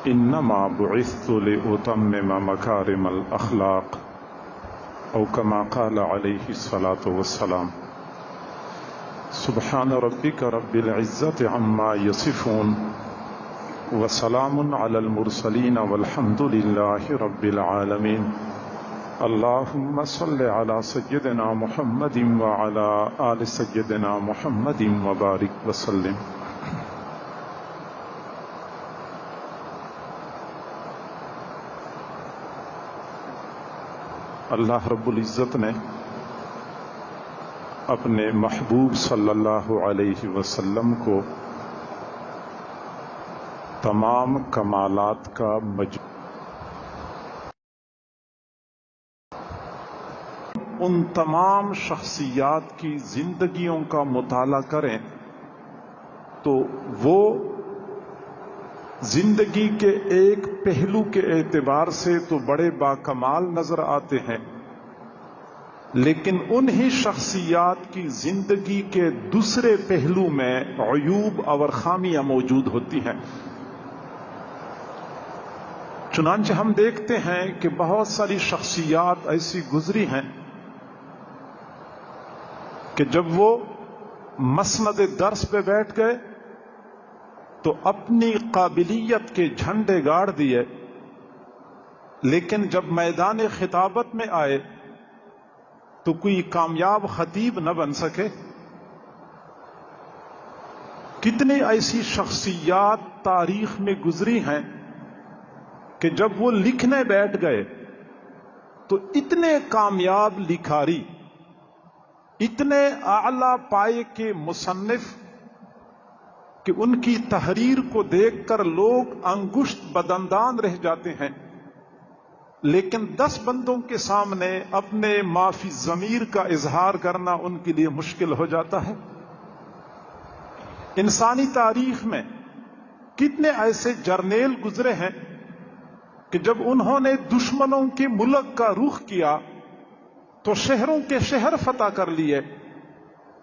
انما بعثت لأتمم مكارم الاخلاق او كما قال عليه الصلاة والسلام. سبحان ربك رب العزة عما يصفون وسلام على المرسلين والحمد لله رب العالمين. اللهم صل على سيدنا محمد وعلى آل سيدنا محمد وبارك وسلم. اللہ رب العزت نے اپنے محبوب صلی اللہ علیہ وسلم کو تمام کمالات کا ان تمام شخصیات کی زندگیوں کا مطالعہ کریں تو وہ زندگی کے ایک پہلو کے اعتبار سے تو بڑے باکمال نظر آتے ہیں، لیکن انہی شخصیات کی زندگی کے دوسرے پہلو میں عیوب اور خامیاں موجود ہوتی ہیں۔ چنانچہ ہم دیکھتے ہیں کہ بہت ساری شخصیات ایسی گزری ہیں کہ جب وہ مسند درس پہ بیٹھ گئے تو اپنی قابلیت کے جھنڈے گاڑ دیے، لیکن جب میدان خطابت میں آئے تو کوئی کامیاب خطیب نہ بن سکے۔ کتنی ایسی شخصیات تاریخ میں گزری ہیں کہ جب وہ لکھنے بیٹھ گئے تو اتنے کامیاب لکھاری، اتنے اعلی پائے کے مصنف کہ ان کی تحریر کو دیکھ کر لوگ انگشت بدندان رہ جاتے ہیں، لیکن 10 بندوں کے سامنے اپنے ما فی الضمیر کا اظہار کرنا ان کے لیے مشکل ہو جاتا ہے۔ انسانی تاریخ میں کتنے ایسے جرنیل گزرے ہیں کہ جب انہوں نے دشمنوں کے ملک کا رخ کیا تو شہروں کے شہر فتح کر لیے،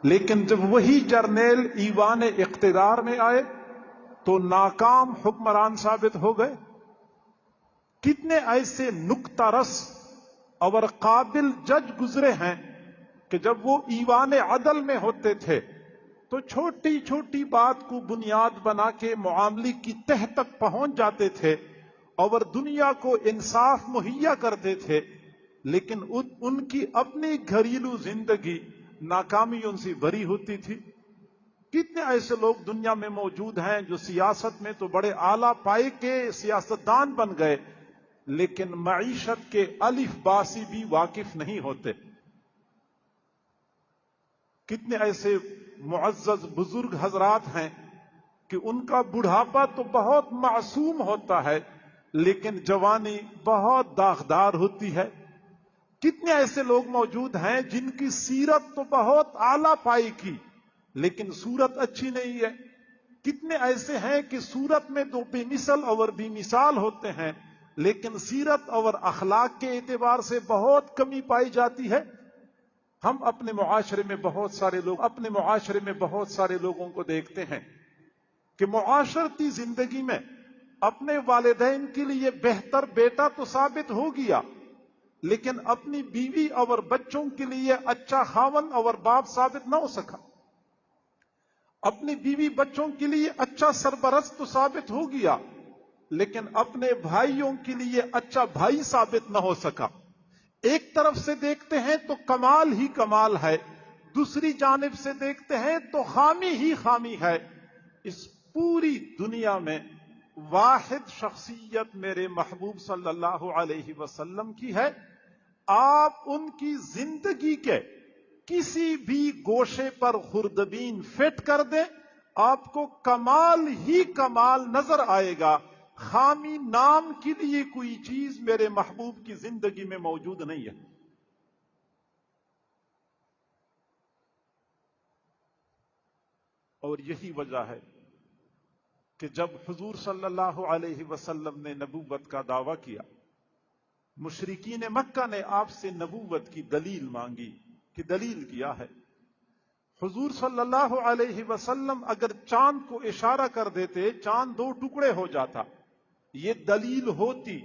لیکن جب وہی جرنیل ایوان اقتدار میں آئے تو ناکام حکمران ثابت ہو گئے۔ کتنے ایسے نکتہ رس اور قابل جج گزرے ہیں کہ جب وہ ایوان عدل میں ہوتے تھے تو چھوٹی چھوٹی بات کو بنیاد بنا کے معاملے کی تہ تک پہنچ جاتے تھے اور دنیا کو انصاف مہیا کرتے تھے، لیکن ان کی اپنی گھریلو زندگی ناکامیوں سے بری ہوتی تھی۔ کتنے ایسے لوگ دنیا میں موجود ہیں جو سیاست میں تو بڑے اعلیٰ پائے کے سیاستدان بن گئے، لیکن معیشت کے الف با سے بھی واقف نہیں ہوتے۔ کتنے ایسے معزز بزرگ حضرات ہیں کہ ان کا بڑھاپا تو بہت معصوم ہوتا ہے، لیکن جوانی بہت داغدار ہوتی ہے۔ کتنے ایسے لوگ موجود ہیں جن کی سیرت تو بہت اعلیٰ پائی کی، لیکن صورت اچھی نہیں ہے۔ کتنے ایسے ہیں کہ صورت میں تو بے مثل اور بے مثال ہوتے ہیں، لیکن سیرت اور اخلاق کے اعتبار سے بہت کمی پائی جاتی ہے۔ ہم اپنے معاشرے میں بہت سارے لوگوں کو دیکھتے ہیں کہ معاشرتی زندگی میں اپنے والدین کے لیے بہتر بیٹا تو ثابت ہو گیا، لیکن اپنی بیوی اور بچوں کے لیے اچھا خاوند اور باپ ثابت نہ ہو سکا۔ اپنی بیوی بچوں کے لیے اچھا سرپرست تو ثابت ہو گیا، لیکن اپنے بھائیوں کے لیے اچھا بھائی ثابت نہ ہو سکا۔ ایک طرف سے دیکھتے ہیں تو کمال ہی کمال ہے، دوسری جانب سے دیکھتے ہیں تو خامی ہی خامی ہے۔ اس پوری دنیا میں واحد شخصیت میرے محبوب صلی اللہ علیہ وسلم کی ہے۔ آپ ان کی زندگی کے کسی بھی گوشے پر خوردبین فٹ کر دیں، آپ کو کمال ہی کمال نظر آئے گا۔ خامی نام کے لیے کوئی چیز میرے محبوب کی زندگی میں موجود نہیں ہے۔ اور یہی وجہ ہے کہ جب حضور صلی اللہ علیہ وسلم نے نبوت کا دعویٰ کیا، مشرکین مکہ نے آپ سے نبوت کی دلیل مانگی کہ دلیل کیا ہے؟ حضور صلی اللہ علیہ وسلم اگر چاند کو اشارہ کر دیتے چاند 2 ٹکڑے ہو جاتا، یہ دلیل ہوتی،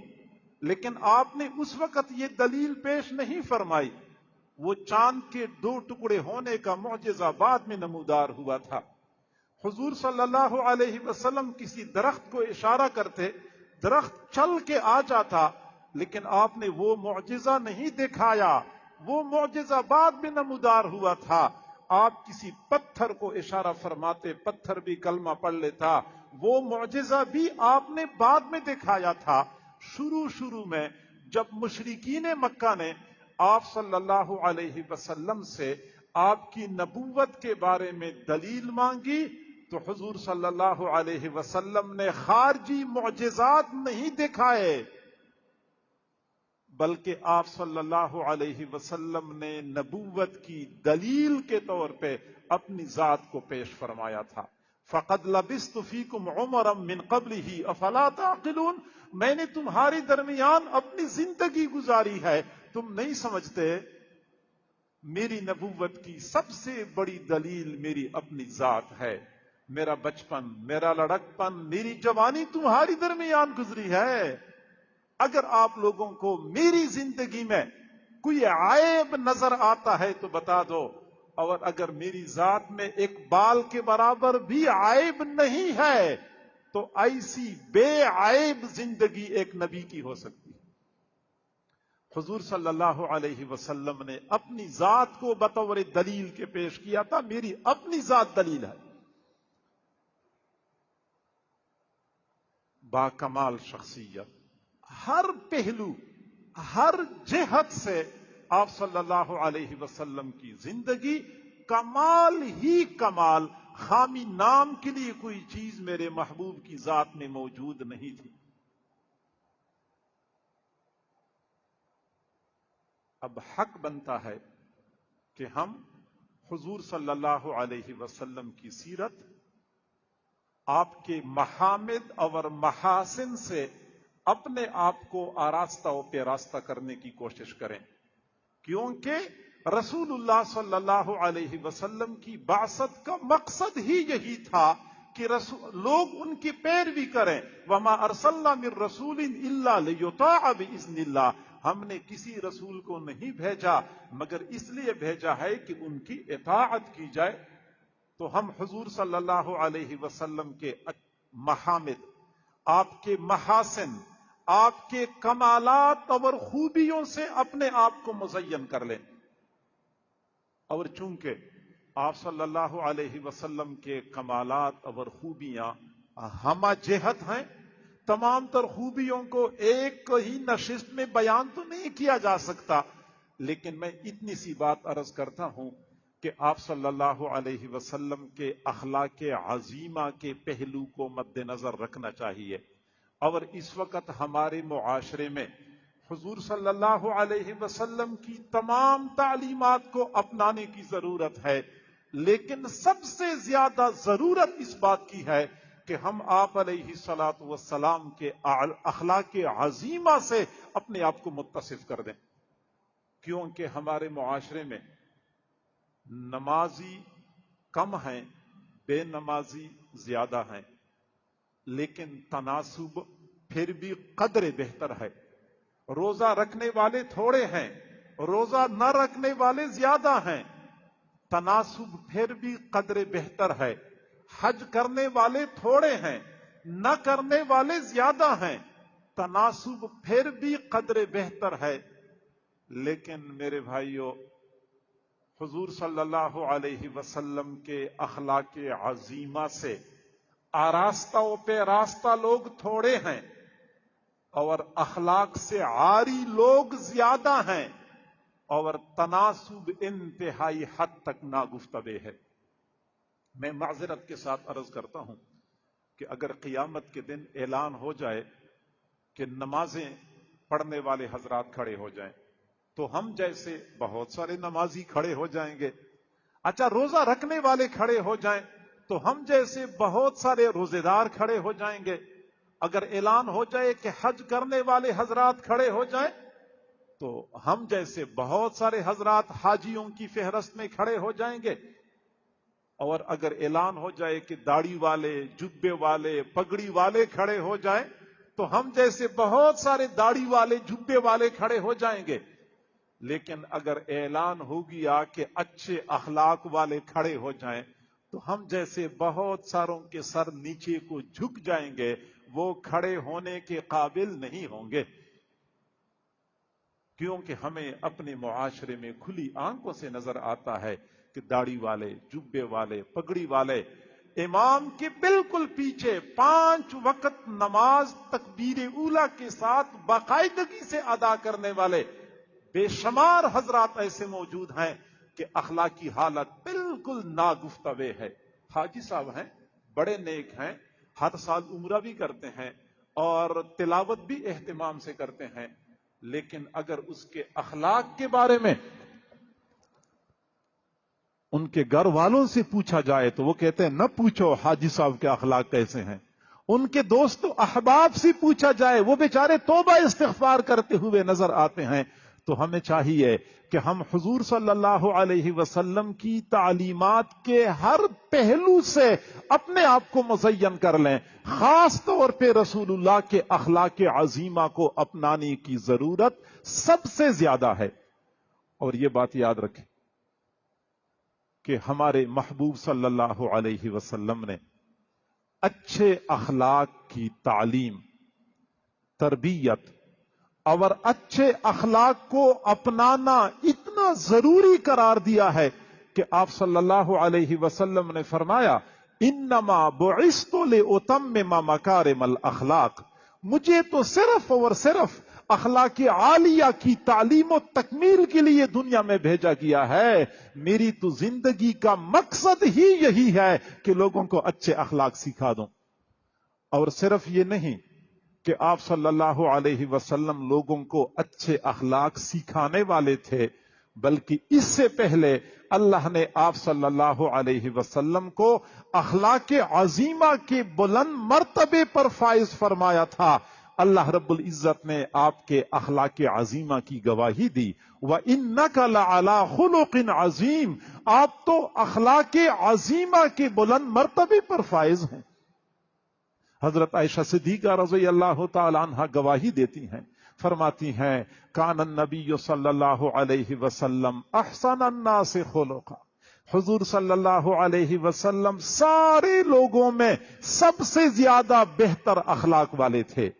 لیکن آپ نے اس وقت یہ دلیل پیش نہیں فرمائی۔ وہ چاند کے 2 ٹکڑے ہونے کا معجزہ بعد میں نمودار ہوا تھا۔ حضور صلی اللہ علیہ وسلم کسی درخت کو اشارہ کرتے، درخت چل کے آ جاتا، لیکن آپ نے وہ معجزہ نہیں دکھایا، وہ معجزہ بعد میں نمودار ہوا تھا۔ آپ کسی پتھر کو اشارہ فرماتے، پتھر بھی کلمہ پڑھ لیتا، وہ معجزہ بھی آپ نے بعد میں دکھایا تھا۔ شروع میں جب مشرکین مکہ نے آپ صلی اللہ علیہ وسلم سے آپ کی نبوت کے بارے میں دلیل مانگی تو حضور صلی اللہ علیہ وسلم نے خارجی معجزات نہیں دکھائے، بلکہ آپ صلی اللہ علیہ وسلم نے نبوت کی دلیل کے طور پہ اپنی ذات کو پیش فرمایا تھا۔ فَقَدْ لَبِثْتُ فِيكُمْ عُمَرًا مِّن قَبْلِهِ أَفَلَا تَعْقِلُونَ، میں نے تمہاری درمیان اپنی زندگی گزاری ہے، تم نہیں سمجھتے؟ میری نبوت کی سب سے بڑی دلیل میری اپنی ذات ہے، میرا بچپن، میرا لڑکپن، میری جوانی تمہاری درمیان گزری ہے۔ اگر آپ لوگوں کو میری زندگی میں کوئی عیب نظر آتا ہے تو بتا دو، اور اگر میری ذات میں ایک بال کے برابر بھی عیب نہیں ہے تو ایسی بے عیب زندگی ایک نبی کی ہو سکتی ہے۔ حضور صلی اللہ علیہ وسلم نے اپنی ذات کو بطور دلیل کے پیش کیا تھا، میری اپنی ذات دلیل ہے۔ با کمال شخصیت، ہر پہلو، ہر جہت سے آپ صلی اللہ علیہ وسلم کی زندگی کمال ہی کمال، خامی نام کے لیے کوئی چیز میرے محبوب کی ذات میں موجود نہیں تھی۔ اب حق بنتا ہے کہ ہم حضور صلی اللہ علیہ وسلم کی سیرت، آپ کے محامد اور محاسن سے اپنے آپ کو آراستہ و پیراستہ کرنے کی کوشش کریں، کیونکہ رسول اللہ صلی اللہ علیہ وسلم کی بعثت کا مقصد ہی یہی تھا کہ لوگ ان کی پیروی کریں۔ وما ارسلنا من رسول الا لیطاع باذن اللہ، ہم نے کسی رسول کو نہیں بھیجا مگر اس لیے بھیجا ہے کہ ان کی اطاعت کی جائے۔ تو ہم حضور صلی اللہ علیہ وسلم کے محامد، آپ کے محاسن، آپ کے کمالات اور خوبیوں سے اپنے آپ کو مزین کر لیں۔ اور چونکہ آپ صلی اللہ علیہ وسلم کے کمالات اور خوبیاں ہمہ جہت ہیں، تمام تر خوبیوں کو ایک ہی نشست میں بیان تو نہیں کیا جا سکتا، لیکن میں اتنی سی بات عرض کرتا ہوں کہ آپ صلی اللہ علیہ وسلم کے اخلاق عظیمہ کے پہلو کو مد نظر رکھنا چاہیے۔ اور اس وقت ہمارے معاشرے میں حضور صلی اللہ علیہ وسلم کی تمام تعلیمات کو اپنانے کی ضرورت ہے، لیکن سب سے زیادہ ضرورت اس بات کی ہے کہ ہم آپ علیہ الصلاۃ والسلام کے اخلاق عظیمہ سے اپنے آپ کو متصف کر دیں، کیونکہ ہمارے معاشرے میں نمازی کم ہیں، بے نمازی زیادہ ہیں، لیکن تناسب پھر بھی قدر بہتر ہے۔ روزہ رکھنے والے تھوڑے ہیں، روزہ نہ رکھنے والے زیادہ ہیں، تناسب پھر بھی قدر بہتر ہے۔ حج کرنے والے تھوڑے ہیں، نہ کرنے والے زیادہ ہیں، تناسب پھر بھی قدر بہتر ہے۔ لیکن میرے بھائیوں، حضور صلی اللہ علیہ وسلم کے اخلاق عظیمہ سے آراستہ و پیراستہ لوگ تھوڑے ہیں اور اخلاق سے عاری لوگ زیادہ ہیں، اور تناسب انتہائی حد تک ناگفتبے ہے۔ میں معذرت کے ساتھ عرض کرتا ہوں کہ اگر قیامت کے دن اعلان ہو جائے کہ نمازیں پڑھنے والے حضرات کھڑے ہو جائیں تو ہم جیسے بہت سارے نمازی کھڑے ہو جائیں گے۔ اچھا، روزہ رکھنے والے کھڑے ہو جائیں تو ہم جیسے بہت سارے روزے دار کھڑے ہو جائیں گے۔ اگر اعلان ہو جائے کہ حج کرنے والے حضرات کھڑے ہو جائیں تو ہم جیسے بہت سارے حضرات حاجیوں کی فہرست میں کھڑے ہو جائیں گے۔ اور اگر اعلان ہو جائے کہ داڑھی والے، جبے والے، پگڑی والے کھڑے ہو جائیں تو ہم جیسے بہت سارے داڑھی والے جبے والے کھڑے ہو جائیں گے، لیکن اگر اعلان ہو گیا کہ اچھے اخلاق والے کھڑے ہو جائیں تو ہم جیسے بہت ساروں کے سر نیچے کو جھک جائیں گے، وہ کھڑے ہونے کے قابل نہیں ہوں گے، کیونکہ ہمیں اپنے معاشرے میں کھلی آنکھوں سے نظر آتا ہے کہ داڑھی والے، جبے والے، پگڑی والے امام کے بالکل پیچھے 5 وقت نماز تکبیر اولیٰ کے ساتھ باقاعدگی سے ادا کرنے والے بے شمار حضرات ایسے موجود ہیں کہ اخلاقی حالت بالکل ناگفتوے ہے۔ حاجی صاحب ہیں، بڑے نیک ہیں، ہر سال عمرہ بھی کرتے ہیں اور تلاوت بھی اہتمام سے کرتے ہیں، لیکن اگر اس کے اخلاق کے بارے میں ان کے گھر والوں سے پوچھا جائے تو وہ کہتے ہیں نہ پوچھو حاجی صاحب کے اخلاق کیسے ہیں۔ ان کے دوست و احباب سے پوچھا جائے وہ بیچارے توبہ استغفار کرتے ہوئے نظر آتے ہیں۔ تو ہمیں چاہیے کہ ہم حضور صلی اللہ علیہ وسلم کی تعلیمات کے ہر پہلو سے اپنے آپ کو مزین کر لیں، خاص طور پہ رسول اللہ کے اخلاق عظیمہ کو اپنانے کی ضرورت سب سے زیادہ ہے۔ اور یہ بات یاد رکھیں کہ ہمارے محبوب صلی اللہ علیہ وسلم نے اچھے اخلاق کی تعلیم، تربیت اور اچھے اخلاق کو اپنانا اتنا ضروری قرار دیا ہے کہ آپ صلی اللہ علیہ وسلم نے فرمایا انما بعثت لاتمم مکارم الاخلاق، مجھے تو صرف اور صرف اخلاق عالیہ کی تعلیم و تکمیل کے لیے دنیا میں بھیجا گیا ہے۔ میری تو زندگی کا مقصد ہی یہی ہے کہ لوگوں کو اچھے اخلاق سکھا دوں۔ اور صرف یہ نہیں کہ آپ صلی اللہ علیہ وسلم لوگوں کو اچھے اخلاق سکھانے والے تھے، بلکہ اس سے پہلے اللہ نے آپ صلی اللہ علیہ وسلم کو اخلاق عظیمہ کے بلند مرتبے پر فائز فرمایا تھا۔ اللہ رب العزت نے آپ کے اخلاق عظیمہ کی گواہی دی، وَإِنَّكَ لَعَلَىٰ خُلُقٍ عَظِيمٍ، آپ تو اخلاق عظیمہ کے بلند مرتبے پر فائز ہیں۔ حضرت عائشہ صدیقہ رضی اللہ تعالی عنہا گواہی دیتی ہیں، فرماتی ہیں کان النبی صلی اللہ علیہ وسلم احسن الناس خلقا، حضور صلی اللہ علیہ وسلم سارے لوگوں میں سب سے زیادہ بہتر اخلاق والے تھے۔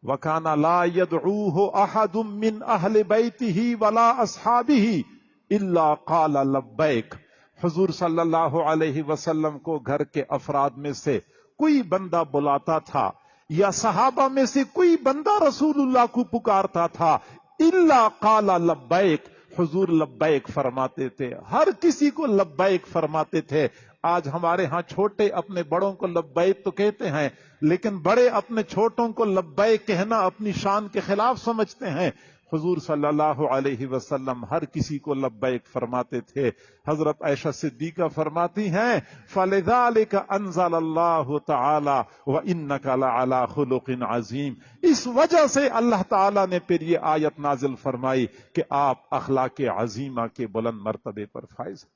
وَكَانَ لَا يَدْعُوهُ أَحَدٌ مِّنْ أَهْلِ بَيْتِهِ وَلَا أَصْحَابِهِ إِلَّا قَالَ لَبَّيْكَ، حضور صلی اللہ علیہ وسلم کو گھر کے افراد میں سے کوئی بندہ بلاتا تھا یا صحابہ میں سے کوئی بندہ رسول اللہ کو پکارتا تھا، الا قال لبیک، حضور لبیک فرماتے تھے، ہر کسی کو لبیک فرماتے تھے۔ آج ہمارے ہاں چھوٹے اپنے بڑوں کو لبیک تو کہتے ہیں، لیکن بڑے اپنے چھوٹوں کو لبیک کہنا اپنی شان کے خلاف سمجھتے ہیں۔ حضور صلی اللہ علیہ وسلم ہر کسی کو لبیک فرماتے تھے۔ حضرت عائشہ صدیقہ فرماتی ہیں فَلِذَلِكَ أَنزَلَ اللَّهُ تَعَالَى وَإِنَّكَ لَعَلَىٰ خُلُقٍ عَظِيمٍ، اس وجہ سے اللہ تعالیٰ نے پھر یہ آیت نازل فرمائی کہ آپ اخلاق عظیمہ کے بلند مرتبے پر فائز ہیں۔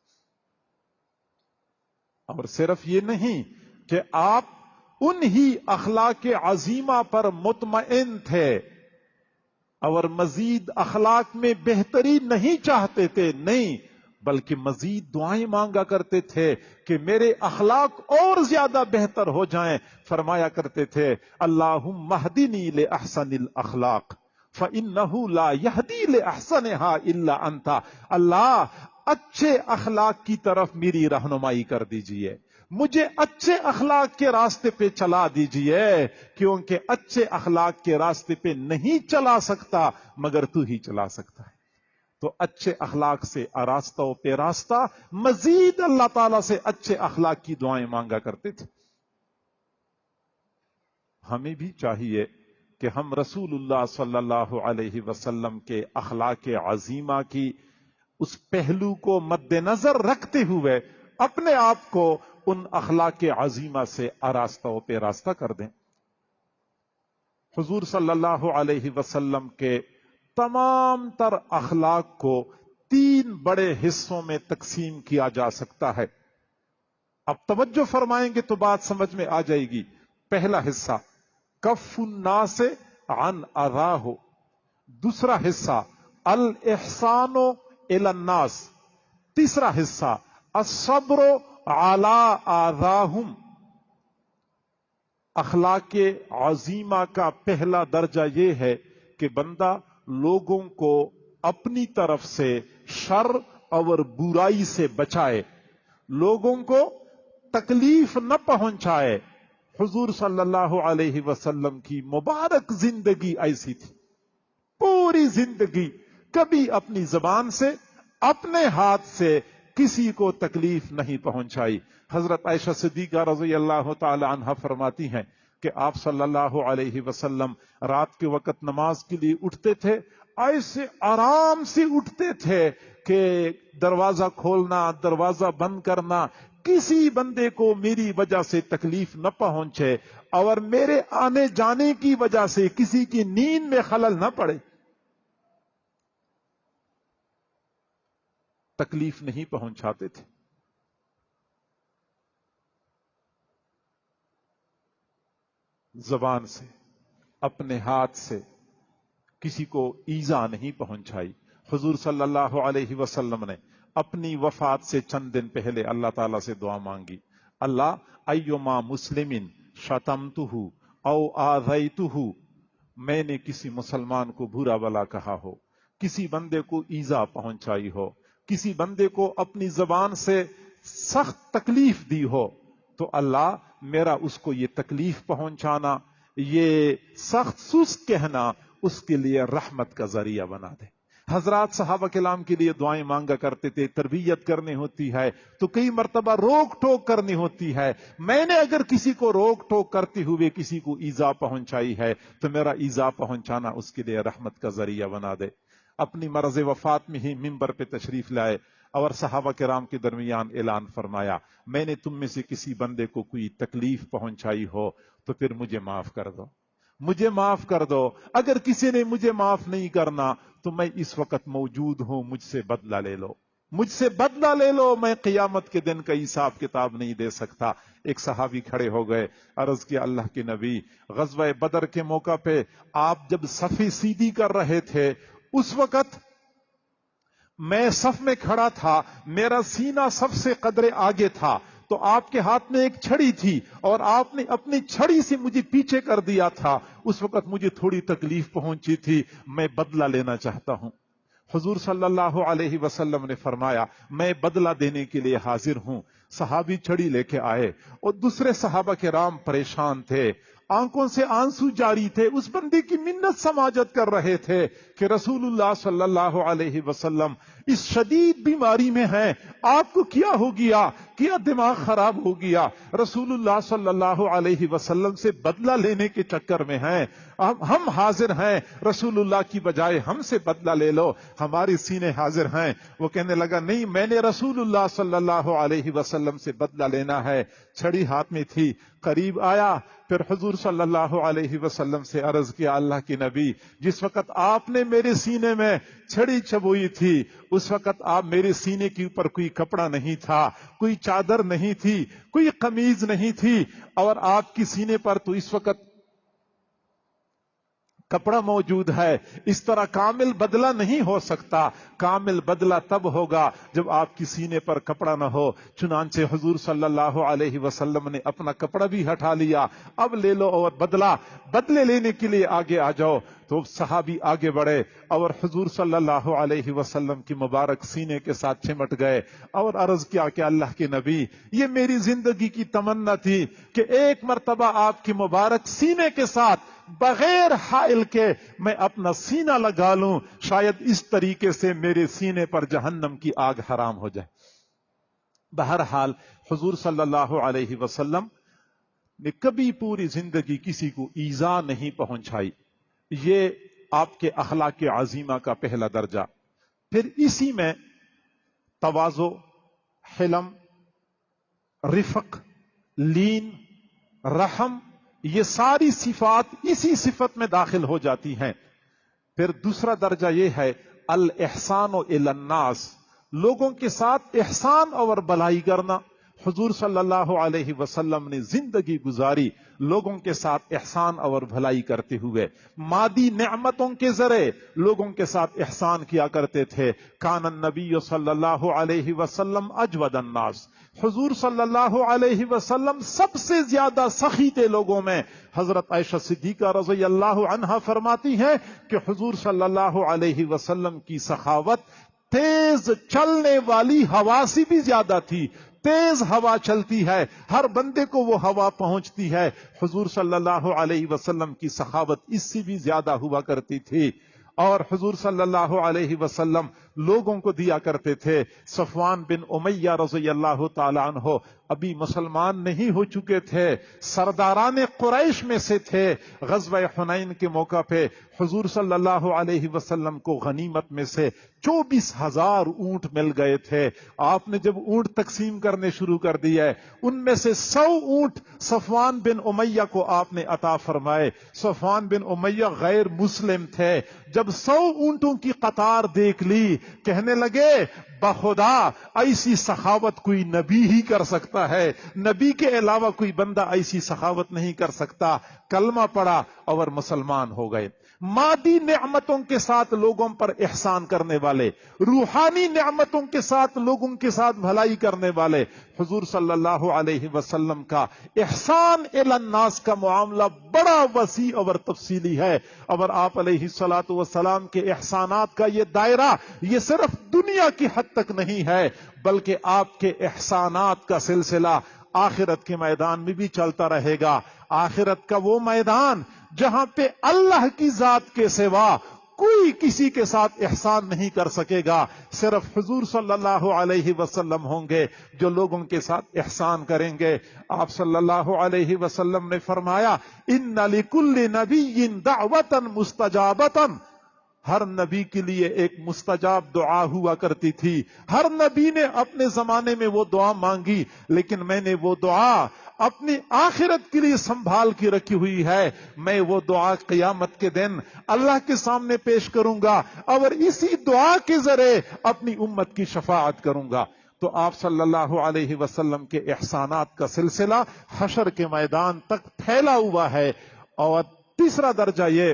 اور صرف یہ نہیں کہ آپ انہی اخلاق عظیمہ پر مطمئن تھے اور مزید اخلاق میں بہتری نہیں چاہتے تھے، نہیں، بلکہ مزید دعائیں مانگا کرتے تھے کہ میرے اخلاق اور زیادہ بہتر ہو جائیں۔ فرمایا کرتے تھے اللہم اہدنی لأحسن الاخلاق فإنہ لا یہدی لأحسنها الا انت، اللہ اچھے اخلاق کی طرف میری رہنمائی کر دیجئے، مجھے اچھے اخلاق کے راستے پہ چلا دیجئے، کیونکہ اچھے اخلاق کے راستے پہ نہیں چلا سکتا مگر تو ہی چلا سکتا ہے۔ تو اچھے اخلاق سے آراستہ و پیراستہ مزید اللہ تعالیٰ سے اچھے اخلاق کی دعائیں مانگا کرتے تھے۔ ہمیں بھی چاہیے کہ ہم رسول اللہ صلی اللہ علیہ وسلم کے اخلاق عظیمہ کی اس پہلو کو مد نظر رکھتے ہوئے اپنے آپ کو ان اخلاق عظیمہ سے آراستہ و پیراستہ کر دیں۔ حضور صلی اللہ علیہ وسلم کے تمام تر اخلاق کو 3 بڑے حصوں میں تقسیم کیا جا سکتا ہے۔ اب توجہ فرمائیں گے تو بات سمجھ میں آ جائے گی۔ پہلا حصہ کف الناس عن اذاہ، دوسرا حصہ الاحسان الی الناس، تیسرا حصہ الصبر علی آذاہم۔ اخلاق عظیمہ کا پہلا درجہ یہ ہے کہ بندہ لوگوں کو اپنی طرف سے شر اور برائی سے بچائے، لوگوں کو تکلیف نہ پہنچائے۔ حضور صلی اللہ علیہ وسلم کی مبارک زندگی ایسی تھی، پوری زندگی کبھی اپنی زبان سے، اپنے ہاتھ سے کسی کو تکلیف نہیں پہنچائی۔ حضرت عائشہ صدیقہ رضی اللہ تعالی عنہا فرماتی ہیں کہ آپ صلی اللہ علیہ وسلم رات کے وقت نماز کے لیے اٹھتے تھے، ایسے آرام سے اٹھتے تھے کہ دروازہ کھولنا، دروازہ بند کرنا، کسی بندے کو میری وجہ سے تکلیف نہ پہنچے اور میرے آنے جانے کی وجہ سے کسی کی نیند میں خلل نہ پڑے۔ تکلیف نہیں پہنچاتے تھے۔ زبان سے، اپنے ہاتھ سے کسی کو ایذا نہیں پہنچائی۔ حضور صلی اللہ علیہ وسلم نے اپنی وفات سے چند دن پہلے اللہ تعالیٰ سے دعا مانگی، اللہ ایما مسلم شتمتہ او آذیتہ، میں نے کسی مسلمان کو برا بلا کہا ہو، کسی بندے کو ایذا پہنچائی ہو، کسی بندے کو اپنی زبان سے سخت تکلیف دی ہو، تو اللہ میرا اس کو یہ تکلیف پہنچانا، یہ سخت سست کہنا اس کے لیے رحمت کا ذریعہ بنا دے۔ حضرات صحابہ کرام کے لیے دعائیں مانگا کرتے تھے، تربیت کرنی ہوتی ہے تو کئی مرتبہ روک ٹوک کرنی ہوتی ہے۔ میں نے اگر کسی کو روک ٹوک کرتے ہوئے کسی کو ایذا پہنچائی ہے تو میرا ایذا پہنچانا اس کے لیے رحمت کا ذریعہ بنا دے۔ اپنی مرض وفات میں ہی منبر پہ تشریف لائے اور صحابہ کرام کے درمیان اعلان فرمایا، میں نے تم میں سے کسی بندے کو کوئی تکلیف پہنچائی ہو تو پھر مجھے معاف کر دو، مجھے معاف کر دو۔ اگر کسی نے مجھے معاف نہیں کرنا تو میں اس وقت موجود ہوں، مجھ سے بدلہ لے لو، مجھ سے بدلہ لے لو، میں قیامت کے دن کا حساب کتاب نہیں دے سکتا۔ ایک صحابی کھڑے ہو گئے، عرض کیا اللہ کے نبی، غزوہ بدر کے موقع پہ آپ جب صفیں سیدھی کر رہے تھے اس وقت میں صف میں کھڑا تھا، میرا سینہ سب سے قدرے آگے تھا، تو آپ کے ہاتھ میں ایک چھڑی تھی اور آپ نے اپنی چھڑی سے مجھے پیچھے کر دیا تھا، اس وقت مجھے تھوڑی تکلیف پہنچی تھی، میں بدلہ لینا چاہتا ہوں۔ حضور صلی اللہ علیہ وسلم نے فرمایا میں بدلہ دینے کے لیے حاضر ہوں۔ صحابی چھڑی لے کے آئے اور دوسرے صحابہ کرام پریشان تھے، آنکھوں سے آنسو جاری تھے، اس بندے کی منت سماجت کر رہے تھے کہ رسول اللہ صلی اللہ علیہ وسلم اس شدید بیماری میں ہیں، آپ کو کیا ہو گیا؟ کیا دماغ خراب ہو گیا؟ رسول اللہ صلی اللہ علیہ وسلم سے بدلہ لینے کے چکر میں ہیں، ہم حاضر ہیں، رسول اللہ کی بجائے ہم سے بدلہ لے لو، ہمارے سینے حاضر ہیں۔ وہ کہنے لگا نہیں، میں نے رسول اللہ صلی اللہ علیہ وسلم سے بدلہ لینا ہے۔ چھڑی ہاتھ میں تھی، قریب آیا، پھر حضور صلی اللہ علیہ وسلم سے عرض کیا اللہ کے نبی، جس وقت آپ نے میرے سینے میں چھڑی چبوئی تھی اس وقت آپ میرے سینے کے اوپر کوئی کپڑا نہیں تھا، کوئی چادر نہیں تھی، کوئی قمیض نہیں تھی، اور آپ کی سینے پر تو اس وقت کپڑا موجود ہے۔ اس طرح کامل بدلہ نہیں ہو سکتا، کامل بدلہ تب ہوگا جب آپ کی سینے پر کپڑا نہ ہو۔ چنانچہ حضور صلی اللہ علیہ وسلم نے اپنا کپڑا بھی ہٹا لیا، اب لے لو اور بدلے لینے کے لیے آگے آ جاؤ۔ تو صحابی آگے بڑھے اور حضور صلی اللہ علیہ وسلم کی مبارک سینے کے ساتھ چمٹ گئے اور عرض کیا کہ اللہ کے نبی، یہ میری زندگی کی تمنا تھی کہ ایک مرتبہ آپ کی مبارک سینے کے ساتھ بغیر حائل کے میں اپنا سینہ لگا لوں، شاید اس طریقے سے میرے سینے پر جہنم کی آگ حرام ہو جائے۔ بہرحال حضور صلی اللہ علیہ وسلم نے کبھی پوری زندگی کسی کو ایذا نہیں پہنچائی۔ یہ آپ کے اخلاق عظیمہ کا پہلا درجہ۔ پھر اسی میں تواضع، حلم، رفق، لین، رحم، یہ ساری صفات اسی صفت میں داخل ہو جاتی ہیں۔ پھر دوسرا درجہ یہ ہے الاحسان الی الناس، لوگوں کے ساتھ احسان اور بھلائی کرنا، حضور صلی اللہ علیہ وسلم نے زندگی گزاری لوگوں کے ساتھ احسان اور بھلائی کرتے ہوئے، مادی نعمتوں کے ذریعے لوگوں کے ساتھ احسان کیا کرتے تھے۔ کان النبی صلی اللہ علیہ وسلم اجود الناس، حضور صلی اللہ علیہ وسلم سب سے زیادہ سخی تھے لوگوں میں۔ حضرت عائشہ صدیقہ رضی اللہ عنہا فرماتی ہیں کہ حضور صلی اللہ علیہ وسلم کی سخاوت تیز چلنے والی ہوا سے بھی زیادہ تھی۔ تیز ہوا چلتی ہے، ہر بندے کو وہ ہوا پہنچتی ہے، حضور صلی اللہ علیہ وسلم کی سخاوت اس سے بھی زیادہ ہوا کرتی تھی۔ اور حضور صلی اللہ علیہ وسلم لوگوں کو دیا کرتے تھے۔ صفوان بن امیہ رضی اللہ تعالی عنہ ابھی مسلمان نہیں ہو چکے تھے، سرداران قریش میں سے تھے۔ غزوہ حنین کے موقع پہ حضور صلی اللہ علیہ وسلم کو غنیمت میں سے 24,000 اونٹ مل گئے تھے۔ آپ نے جب اونٹ تقسیم کرنے شروع کر دیے، ان میں سے 100 اونٹ صفوان بن امیہ کو آپ نے عطا فرمائے۔ صفوان بن امیہ غیر مسلم تھے، جب 100 اونٹوں کی قطار دیکھ لی کہنے لگے بخدا ایسی سخاوت کوئی نبی ہی کر سکتا ہے، نبی کے علاوہ کوئی بندہ ایسی سخاوت نہیں کر سکتا۔ کلمہ پڑا اور مسلمان ہو گئے۔ مادی نعمتوں کے ساتھ لوگوں پر احسان کرنے والے، روحانی نعمتوں کے ساتھ لوگوں کے ساتھ بھلائی کرنے والے، حضور صلی اللہ علیہ وسلم کا احسان الی الناس کا معاملہ بڑا وسیع اور تفصیلی ہے۔ اور آپ علیہ الصلوۃ والسلام کے احسانات کا یہ دائرہ یہ صرف دنیا کی حد تک نہیں ہے، بلکہ آپ کے احسانات کا سلسلہ آخرت کے میدان میں بھی چلتا رہے گا۔ آخرت کا وہ میدان جہاں پہ اللہ کی ذات کے سوا کوئی کسی کے ساتھ احسان نہیں کر سکے گا، صرف حضور صلی اللہ علیہ وسلم ہوں گے جو لوگوں کے ساتھ احسان کریں گے۔ آپ صلی اللہ علیہ وسلم نے فرمایا ان لکل نبی دعوۃ مستجابۃ، ہر نبی کے لیے ایک مستجاب دعا ہوا کرتی تھی۔ ہر نبی نے اپنے زمانے میں وہ دعا مانگی، لیکن میں نے وہ دعا اپنی آخرت کے لیے سنبھال کے رکھی ہوئی ہے۔ میں وہ دعا قیامت کے دن اللہ کے سامنے پیش کروں گا اور اسی دعا کے ذریعے اپنی امت کی شفاعت کروں گا۔ تو آپ صلی اللہ علیہ وسلم کے احسانات کا سلسلہ حشر کے میدان تک پھیلا ہوا ہے۔ اور تیسرا درجہ یہ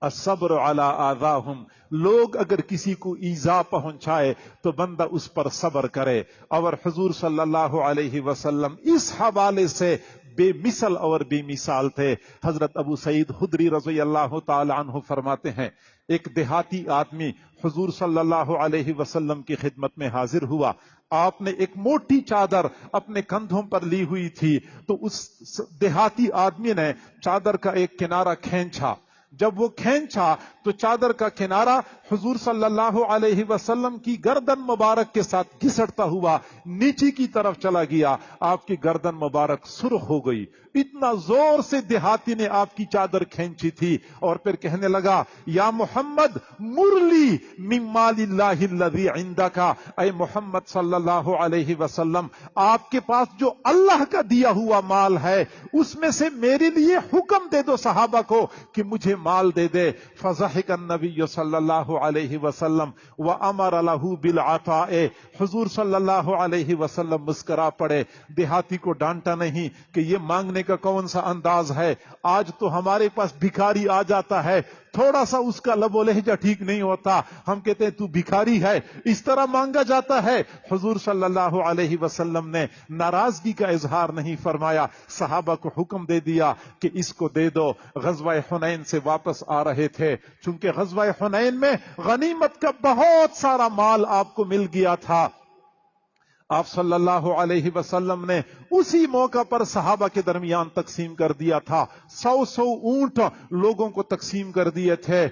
الصبر علی آذاہم، لوگ اگر کسی کو ایذا پہنچائے تو بندہ اس پر صبر کرے۔ اور حضور صلی اللہ علیہ وسلم اس حوالے سے بے مثل اور بے مثال تھے۔ حضرت ابو سعید خدری رضی اللہ تعالی عنہ فرماتے ہیں ایک دیہاتی آدمی حضور صلی اللہ علیہ وسلم کی خدمت میں حاضر ہوا۔ آپ نے ایک موٹی چادر اپنے کندھوں پر لی ہوئی تھی، تو اس دیہاتی آدمی نے چادر کا ایک کنارہ کھینچا۔ جب وہ کھینچا تو چادر کا کنارہ حضور صلی اللہ علیہ وسلم کی گردن مبارک کے ساتھ گھسٹتا ہوا نیچے کی طرف چلا گیا۔ آپ کی گردن مبارک سرخ ہو گئی، اتنا زور سے دیہاتی نے آپ کی چادر کھینچی تھی، اور پھر کہنے لگا یا محمد مرلی من مال اللہ الذی عندک، اے محمد صلی اللہ علیہ وسلم آپ کے پاس جو اللہ کا دیا ہوا مال ہے اس میں سے میرے لیے حکم دے دو صحابہ کو کہ مجھے مال دے دے۔ فضحک النبی صلی اللہ علیہ وسلم وامر له بالعطاء، حضور صلی اللہ علیہ وسلم مسکرا پڑے، دیہاتی کو ڈانٹا نہیں کہ یہ مانگنے کا کون سا انداز ہے۔ آج تو ہمارے پاس بھکاری آ جاتا ہے، تھوڑا سا اس کا لب و لہجہ ٹھیک نہیں ہوتا، ہم کہتے ہیں تو بھکاری ہے، اس طرح مانگا جاتا ہے۔ حضور صلی اللہ علیہ وسلم نے ناراضگی کا اظہار نہیں فرمایا، صحابہ کو حکم دے دیا کہ اس کو دے دو۔ غزوہ حنین سے واپس آ رہے تھے، چونکہ غزوہ حنین میں غنیمت کا بہت سارا مال آپ کو مل گیا تھا۔ آپ صلی اللہ علیہ وسلم نے اسی موقع پر صحابہ کے درمیان تقسیم کر دیا تھا۔ 100 اونٹ لوگوں کو تقسیم کر دیے تھے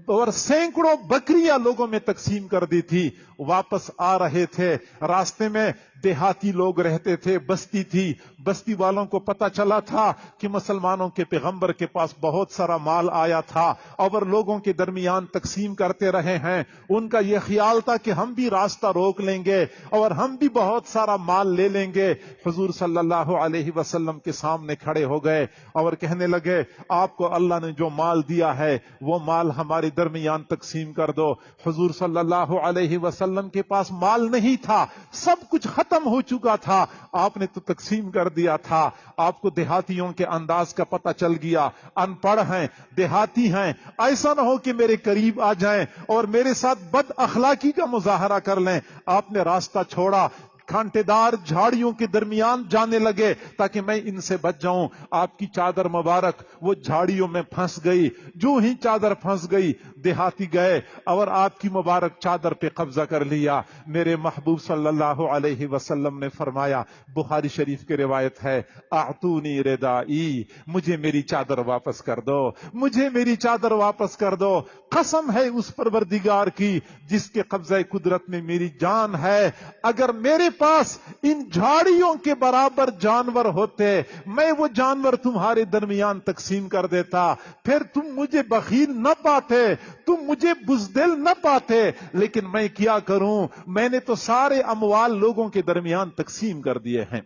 اور سینکڑوں بکریاں لوگوں میں تقسیم کر دی تھی۔ واپس آ رہے تھے، راستے میں دیہاتی لوگ رہتے تھے، بستی تھی، بستی والوں کو پتا چلا تھا کہ مسلمانوں کے پیغمبر کے پاس بہت سارا مال آیا تھا اور لوگوں کے درمیان تقسیم کرتے رہے ہیں۔ ان کا یہ خیال تھا کہ ہم بھی راستہ روک لیں گے اور ہم بھی بہت سارا مال لے لیں گے۔ حضور صلی اللہ علیہ وسلم کے سامنے کھڑے ہو گئے اور کہنے لگے آپ کو اللہ نے جو مال دیا ہے وہ مال ہمارے درمیان تقسیم کر دو۔ حضور صلی اللہ علیہ وسلم کے پاس مال نہیں تھا، سب کچھ ختم ہو چکا تھا، آپ نے تو تقسیم کر دیا تھا۔ آپ کو دیہاتیوں کے انداز کا پتہ چل گیا، ان پڑھ ہیں، دیہاتی ہیں، ایسا نہ ہو کہ میرے قریب آ جائیں اور میرے ساتھ بد اخلاقی کا مظاہرہ کر لیں۔ آپ نے راستہ چھوڑا، کھانٹے دار جھاڑیوں کے درمیان جانے لگے تاکہ میں ان سے بچ جاؤں۔ آپ کی چادر مبارک وہ جھاڑیوں میں پھنس گئی، جو ہی چادر پھنس گئی دیہاتی گئے اور آپ کی مبارک چادر پہ قبضہ کر لیا۔ میرے محبوب صلی اللہ علیہ وسلم نے فرمایا، بخاری شریف کی روایت ہے، اعطونی ردائی، مجھے میری چادر واپس کر دو، مجھے میری چادر واپس کر دو۔ قسم ہے اس پروردگار کی جس کے قبضہ قدرت میں میری جان ہے، اگر میرے پاس ان جھاڑیوں کے برابر جانور ہوتے، میں وہ جانور تمہارے درمیان تقسیم کر دیتا، پھر تم مجھے بخیل نہ پاتے، تم مجھے بزدل نہ پاتے، لیکن میں کیا کروں، میں نے تو سارے اموال لوگوں کے درمیان تقسیم کر دیے ہیں۔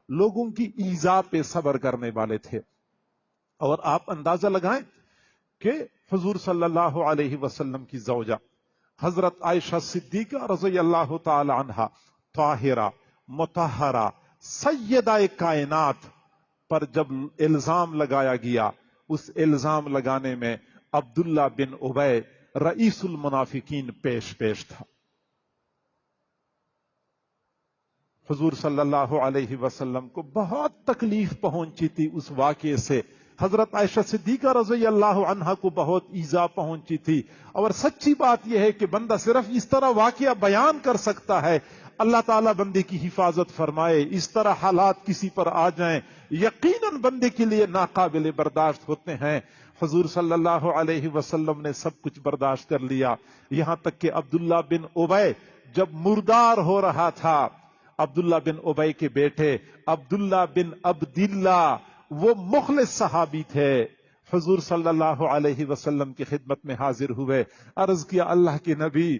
لوگوں کی ایذا پہ صبر کرنے والے تھے۔ اور آپ اندازہ لگائیں کہ حضور صلی اللہ علیہ وسلم کی زوجہ حضرت عائشہ صدیقہ رضی اللہ تعالی عنہا، طاہرہ مطہرہ سیدہ کائنات پر جب الزام لگایا گیا، اس الزام لگانے میں عبداللہ بن ابی رئیس المنافقین پیش تھا۔ حضور صلی اللہ علیہ وسلم کو بہت تکلیف پہنچی تھی اس واقعے سے، حضرت عائشہ صدیقہ رضی اللہ عنہا کو بہت ایذا پہنچی تھی۔ اور سچی بات یہ ہے کہ بندہ صرف اس طرح واقعہ بیان کر سکتا ہے، اللہ تعالیٰ بندے کی حفاظت فرمائے۔ اس طرح حالات کسی پر آ جائیں یقیناً بندے کے لیے ناقابل برداشت ہوتے ہیں۔ حضور صلی اللہ علیہ وسلم نے سب کچھ برداشت کر لیا، یہاں تک کہ عبداللہ بن ابی جب مردار ہو رہا تھا، عبداللہ بن ابی کے بیٹے عبداللہ بن عبداللہ وہ مخلص صحابی تھے، حضور صلی اللہ علیہ وسلم کی خدمت میں حاضر ہوئے، عرض کیا، اللہ کے نبی،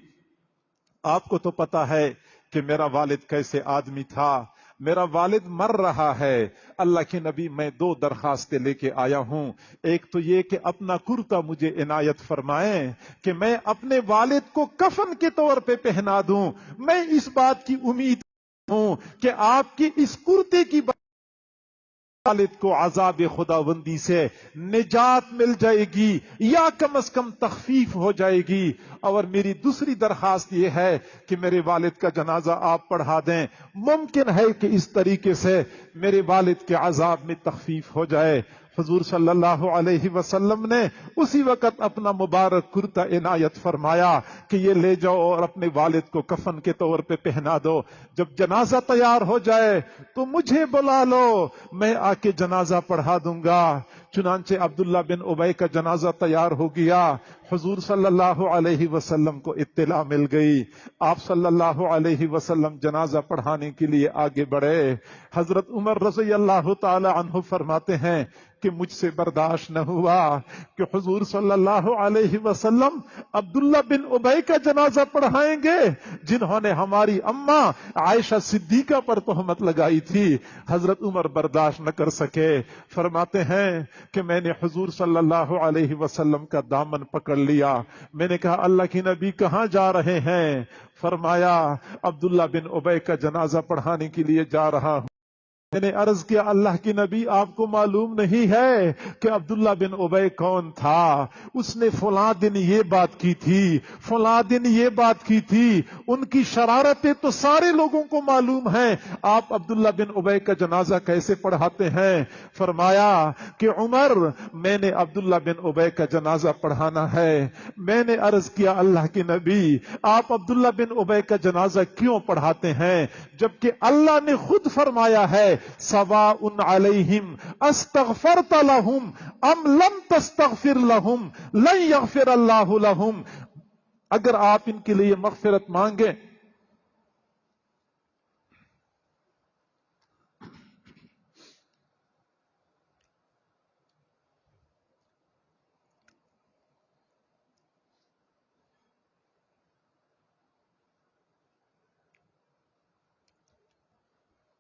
آپ کو تو پتا ہے کہ میرا والد کیسے آدمی تھا، میرا والد مر رہا ہے، اللہ کے نبی میں 2 درخواستیں لے کے آیا ہوں۔ ایک تو یہ کہ اپنا کرتا مجھے عنایت فرمائیں کہ میں اپنے والد کو کفن کے طور پہ پہنا دوں، میں اس بات کی امید ہوں کہ آپ کی اس کرتے کی والد کو عذاب خداوندی سے نجات مل جائے گی یا کم از کم تخفیف ہو جائے گی۔ اور میری دوسری درخواست یہ ہے کہ میرے والد کا جنازہ آپ پڑھا دیں، ممکن ہے کہ اس طریقے سے میرے والد کے عذاب میں تخفیف ہو جائے۔ حضور صلی اللہ علیہ وسلم نے اسی وقت اپنا مبارک کرتا عنایت فرمایا کہ یہ لے جاؤ اور اپنے والد کو کفن کے طور پہ پہنا دو، جب جنازہ تیار ہو جائے تو مجھے بلا لو، میں آ کے جنازہ پڑھا دوں گا۔ چنانچہ عبداللہ بن ابی کا جنازہ تیار ہو گیا، حضور صلی اللہ علیہ وسلم کو اطلاع مل گئی، آپ صلی اللہ علیہ وسلم جنازہ پڑھانے کے لیے آگے بڑھے۔ حضرت عمر رضی اللہ تعالی عنہ فرماتے ہیں کہ مجھ سے برداشت نہ ہوا کہ حضور صلی اللہ علیہ وسلم عبداللہ بن ابی کا جنازہ پڑھائیں گے جنہوں نے ہماری اماں عائشہ صدیقہ پر تہمت لگائی تھی۔ حضرت عمر برداشت نہ کر سکے، فرماتے ہیں کہ میں نے حضور صلی اللہ علیہ وسلم کا دامن پکڑ لیا، میں نے کہا، اللہ کی نبی کہاں جا رہے ہیں؟ فرمایا، عبداللہ بن ابی کا جنازہ پڑھانے کے لیے جا رہا ہوں۔ میں نے عرض کیا، اللہ کی نبی آپ کو معلوم نہیں ہے کہ عبداللہ بن ابی کون تھا؟ اس نے فلاں دن یہ بات کی تھی، فلاں دن یہ بات کی تھی، ان کی شرارتیں تو سارے لوگوں کو معلوم ہیں، آپ عبداللہ بن ابی کا جنازہ کیسے پڑھاتے ہیں؟ فرمایا کہ عمر، میں نے عبداللہ بن ابی کا جنازہ پڑھانا ہے۔ میں نے عرض کیا، اللہ کے نبی آپ عبداللہ بن ابی کا جنازہ کیوں پڑھاتے ہیں جبکہ اللہ نے خود فرمایا ہے، سواء علیہم استغفرت لہم ام لم تستغفر لہم لن یغفر اللہ لہم، اگر آپ ان کے لیے مغفرت مانگیں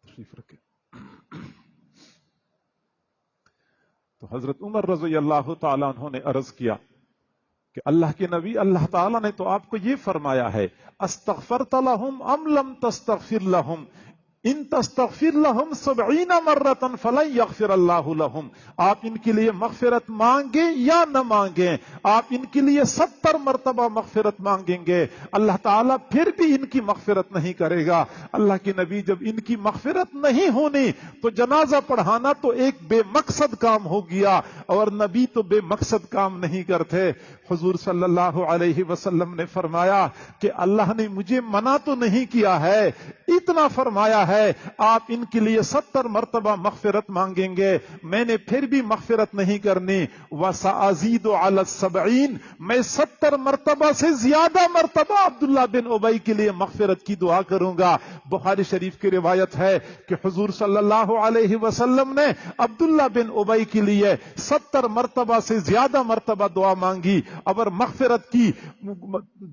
تشریف رکھیں۔ تو حضرت عمر رضی اللہ تعالیٰ عنہ نے عرض کیا کہ اللہ کے نبی اللہ تعالیٰ نے تو آپ کو یہ فرمایا ہے استغفرت لہم ام لم تستغفر لہم ان تستغفر لہم 70 مرۃ فلن یغفر اللہ لہم، آپ ان کے لیے مغفرت مانگیں یا نہ مانگیں، آپ ان کے لیے 70 مرتبہ مغفرت مانگیں گے اللہ تعالیٰ پھر بھی ان کی مغفرت نہیں کرے گا۔ اللہ کے نبی جب ان کی مغفرت نہیں ہونی تو جنازہ پڑھانا تو ایک بے مقصد کام ہو گیا، اور نبی تو بے مقصد کام نہیں کرتے۔ حضور صلی اللہ علیہ وسلم نے فرمایا کہ اللہ نے مجھے منع تو نہیں کیا ہے، اتنا فرمایا ہے آپ ان کے لیے 70 مرتبہ مغفرت مانگیں گے، میں نے پھر بھی مغفرت نہیں کرنی، وَسَأَزِيدُ عَلَى السَّبْعِينَ، میں 70 مرتبہ سے زیادہ مرتبہ عبداللہ بن ابی کے لیے مغفرت کی دعا کروں گا۔ بخاری شریف کی روایت ہے کہ حضور صلی اللہ علیہ وسلم نے عبداللہ بن ابی کے لیے 70 مرتبہ سے زیادہ مرتبہ دعا مانگی اور مغفرت کی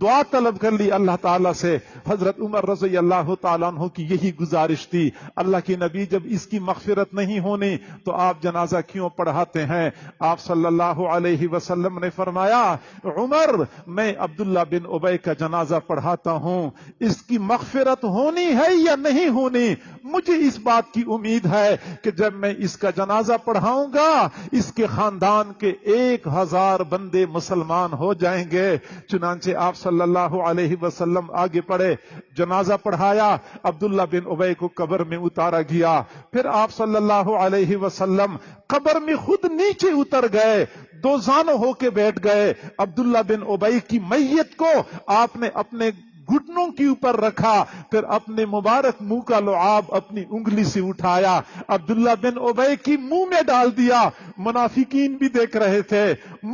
دعا طلب کر لی اللہ تعالیٰ سے۔ حضرت عمر رضی اللہ تعالیٰ عنہ کی یہی گزارش تھی، اللہ کی نبی جب اس کی مغفرت نہیں ہونی تو آپ جنازہ کیوں پڑھاتے ہیں؟ آپ صلی اللہ علیہ وسلم نے فرمایا عمر میں عبداللہ بن ابی کا جنازہ پڑھاتا ہوں، اس کی مغفرت ہونی ہے یا نہیں ہونی، مجھے اس بات کی امید ہے کہ جب میں اس کا جنازہ پڑھاؤں گا اس کے خاندان کے 1000 بندے مسلمان ہو جائیں گے۔ چنانچہ آپ صلی اللہ علیہ وسلم آگے پڑھے، جنازہ پڑھایا، عبداللہ بن ابی کو قبر میں اتارا گیا، پھر آپ صلی اللہ علیہ وسلم قبر میں خود نیچے اتر گئے، دو زانو ہو کے بیٹھ گئے، عبداللہ بن ابی کی میت کو آپ نے اپنے گھٹنوں کے اوپر رکھا، پھر اپنے مبارک منہ کا لعاب اپنی انگلی سے اٹھایا، عبداللہ بن ابی کی منہ میں ڈال دیا۔ منافقین بھی دیکھ رہے تھے،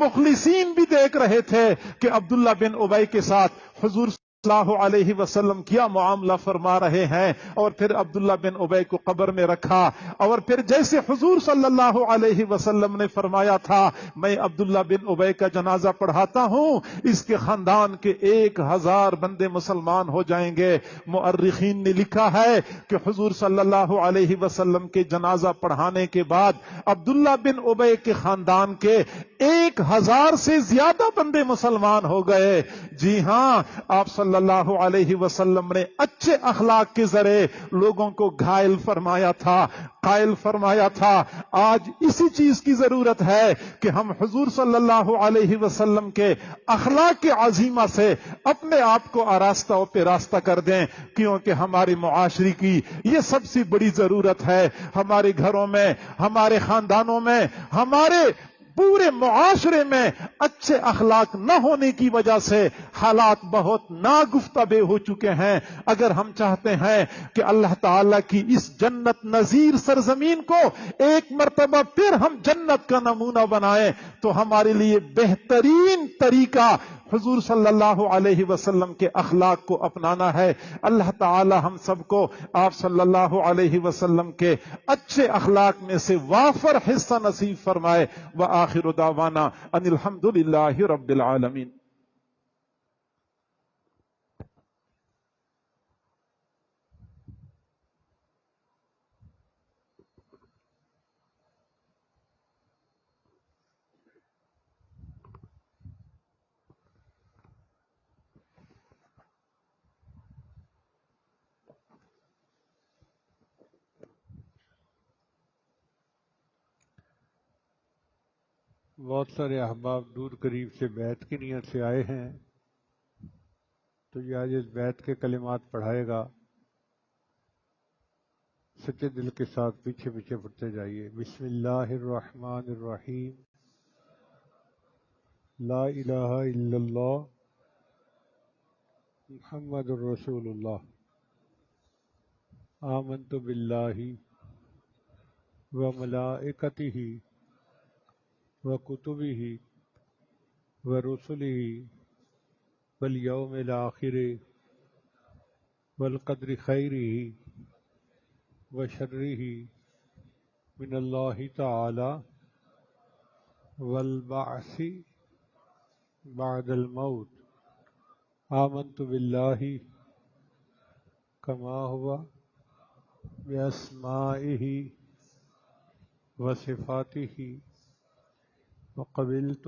مخلصین بھی دیکھ رہے تھے کہ عبداللہ بن ابی کے ساتھ حضور صلی اللہ علیہ وسلم کیا معاملہ فرما رہے ہیں، اور پھر عبداللہ بن ابی کو قبر میں رکھا، اور پھر جیسے حضور صلی اللہ علیہ وسلم نے فرمایا تھا میں عبداللہ بن ابی کا جنازہ پڑھاتا ہوں، اس کے خاندان کے 1000 بندے مسلمان ہو جائیں گے۔ مؤرخین نے لکھا ہے کہ حضور صلی اللہ علیہ وسلم کے جنازہ پڑھانے کے بعد عبداللہ بن ابی کے خاندان کے 1000 سے زیادہ بندے مسلمان ہو گئے۔ جی ہاں، آپ صلی اللہ علیہ وسلم نے اچھے اخلاق کے ذریعے لوگوں کو گھائل فرمایا تھا، قائل فرمایا تھا۔ آج اسی چیز کی ضرورت ہے کہ ہم حضور صلی اللہ علیہ وسلم کے اخلاق کے عظیمہ سے اپنے آپ کو آراستہ و پیراستہ کر دیں، کیونکہ ہماری معاشرے کی یہ سب سے بڑی ضرورت ہے۔ ہمارے گھروں میں، ہمارے خاندانوں میں، ہمارے پورے معاشرے میں اچھے اخلاق نہ ہونے کی وجہ سے حالات بہت ناگفتبے ہو چکے ہیں۔ اگر ہم چاہتے ہیں کہ اللہ تعالیٰ کی اس جنت نظیر سرزمین کو ایک مرتبہ پھر ہم جنت کا نمونہ بنائیں تو ہمارے لیے بہترین طریقہ حضور صلی اللہ علیہ وسلم کے اخلاق کو اپنانا ہے۔ اللہ تعالی ہم سب کو آپ صلی اللہ علیہ وسلم کے اچھے اخلاق میں سے وافر حصہ نصیب فرمائے۔ وآخر دعوانا ان الحمد للہ رب العالمین۔ بہت سارے احباب دور قریب سے بیعت کی نیت سے آئے ہیں، تو یہ آج اس بیعت کے کلمات پڑھائے گا، سچے دل کے ساتھ پیچھے پیچھے پڑھتے جائیے۔ بسم اللہ الرحمن الرحیم، لا الہ الا اللہ محمد الرسول اللہ، آمنت باللہ و ملائکتہ و کتبہ و رسلہ والیوم الآخر والقدر خیرہ و شرہ من اللہ تعالی والبعث بعد الموت، آمنت باللہ کما ہوا باسمائہ و صفاتہ وقبلت